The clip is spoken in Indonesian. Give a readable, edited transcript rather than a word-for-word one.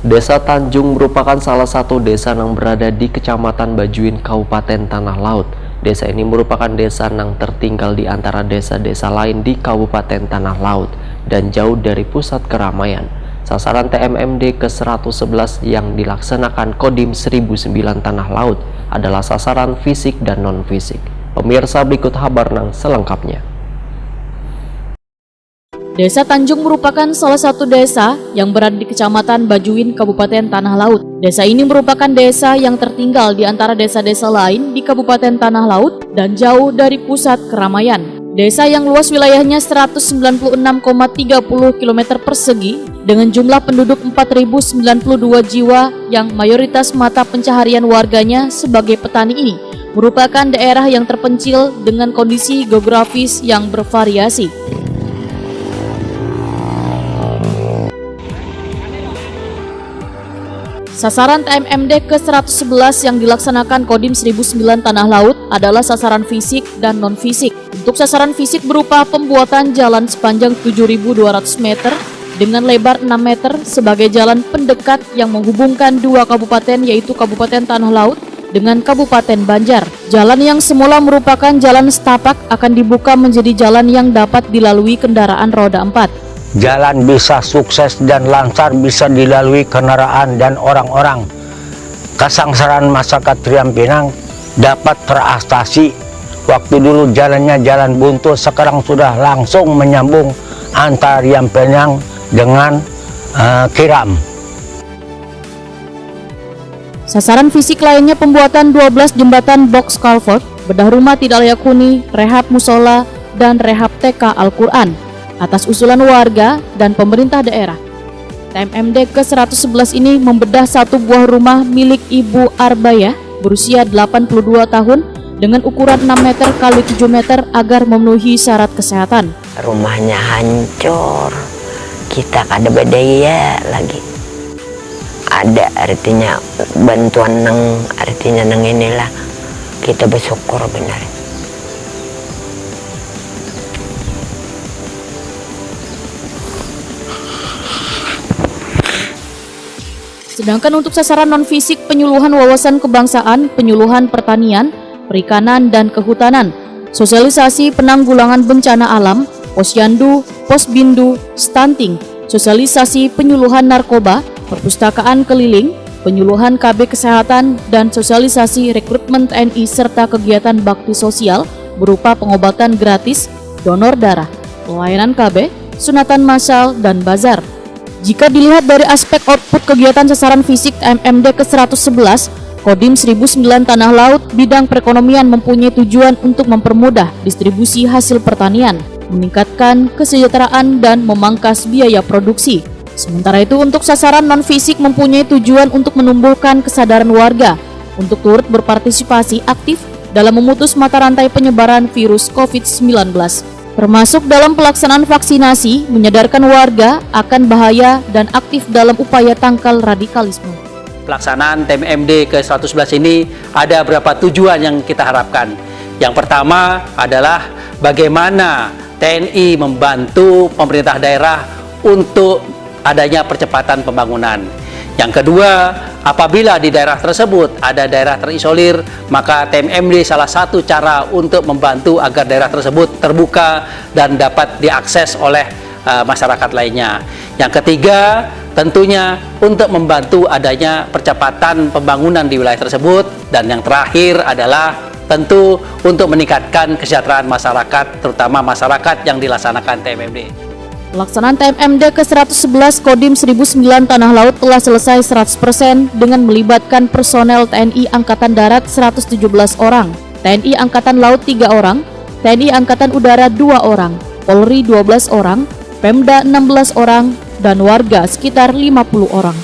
Desa Tanjung merupakan salah satu desa yang berada di Kecamatan Bajuin, Kabupaten Tanah Laut. Desa ini merupakan desa yang tertinggal di antara desa-desa lain di Kabupaten Tanah Laut dan jauh dari pusat keramaian. Sasaran TMMD ke-111 yang dilaksanakan Kodim 1009 Tanah Laut adalah sasaran fisik dan non-fisik. Pemirsa, berikut kabar yang selengkapnya. Desa Tanjung merupakan salah satu desa yang berada di Kecamatan Bajuin, Kabupaten Tanah Laut. Desa ini merupakan desa yang tertinggal di antara desa-desa lain di Kabupaten Tanah Laut dan jauh dari pusat keramaian. Desa yang luas wilayahnya 196,30 km persegi dengan jumlah penduduk 4.092 jiwa yang mayoritas mata pencaharian warganya sebagai petani ini merupakan daerah yang terpencil dengan kondisi geografis yang bervariasi. Sasaran TMMD ke-111 yang dilaksanakan Kodim 1009 Tanah Laut adalah sasaran fisik dan non-fisik. Untuk sasaran fisik berupa pembuatan jalan sepanjang 7.200 meter dengan lebar 6 meter sebagai jalan pendekat yang menghubungkan dua kabupaten, yaitu Kabupaten Tanah Laut dengan Kabupaten Banjar. Jalan yang semula merupakan jalan setapak akan dibuka menjadi jalan yang dapat dilalui kendaraan roda 4. Jalan bisa sukses dan lancar bisa dilalui kendaraan dan orang-orang. Kesangsaran masyarakat Riam Pinang dapat teratasi. Waktu dulu jalannya jalan buntu, sekarang sudah langsung menyambung antara Riam Pinang dengan Kiram. Sasaran fisik lainnya pembuatan 12 jembatan box culvert, bedah rumah tidak layak huni, rehab musola, dan rehab TK Al-Quran atas usulan warga dan pemerintah daerah. TMMD ke-111 ini membedah satu buah rumah milik Ibu Arbayah berusia 82 tahun dengan ukuran 6 meter x 7 meter agar memenuhi syarat kesehatan. Rumahnya hancur, kita kada berdaya lagi. Ada artinya bantuan artinya inilah kita bersyukur benar. Sedangkan untuk sasaran non-fisik penyuluhan wawasan kebangsaan, penyuluhan pertanian, perikanan, dan kehutanan, sosialisasi penanggulangan bencana alam, posyandu, posbindu, stunting, sosialisasi penyuluhan narkoba, perpustakaan keliling, penyuluhan KB kesehatan, dan sosialisasi rekrutmen TNI serta kegiatan bakti sosial berupa pengobatan gratis, donor darah, pelayanan KB, sunatan massal, dan bazar. Jika dilihat dari aspek output kegiatan sasaran fisik TMMD ke-111, Kodim 1009 Tanah Laut bidang perekonomian mempunyai tujuan untuk mempermudah distribusi hasil pertanian, meningkatkan kesejahteraan dan memangkas biaya produksi. Sementara itu untuk sasaran non-fisik mempunyai tujuan untuk menumbuhkan kesadaran warga untuk turut berpartisipasi aktif dalam memutus mata rantai penyebaran virus COVID-19. Termasuk dalam pelaksanaan vaksinasi, menyadarkan warga akan bahaya dan aktif dalam upaya tangkal radikalisme. Pelaksanaan TMMD ke-111 ini ada beberapa tujuan yang kita harapkan. Yang pertama adalah bagaimana TNI membantu pemerintah daerah untuk adanya percepatan pembangunan. Yang kedua, apabila di daerah tersebut ada daerah terisolir, maka TMMD salah satu cara untuk membantu agar daerah tersebut terbuka dan dapat diakses oleh masyarakat lainnya. Yang ketiga, tentunya untuk membantu adanya percepatan pembangunan di wilayah tersebut. Dan yang terakhir adalah tentu untuk meningkatkan kesejahteraan masyarakat, terutama masyarakat yang dilaksanakan TMMD. Pelaksanaan TMMD ke-111 Kodim 1009 Tanah Laut telah selesai 100% dengan melibatkan personel TNI Angkatan Darat 117 orang, TNI Angkatan Laut 3 orang, TNI Angkatan Udara 2 orang, Polri 12 orang, Pemda 16 orang, dan warga sekitar 50 orang.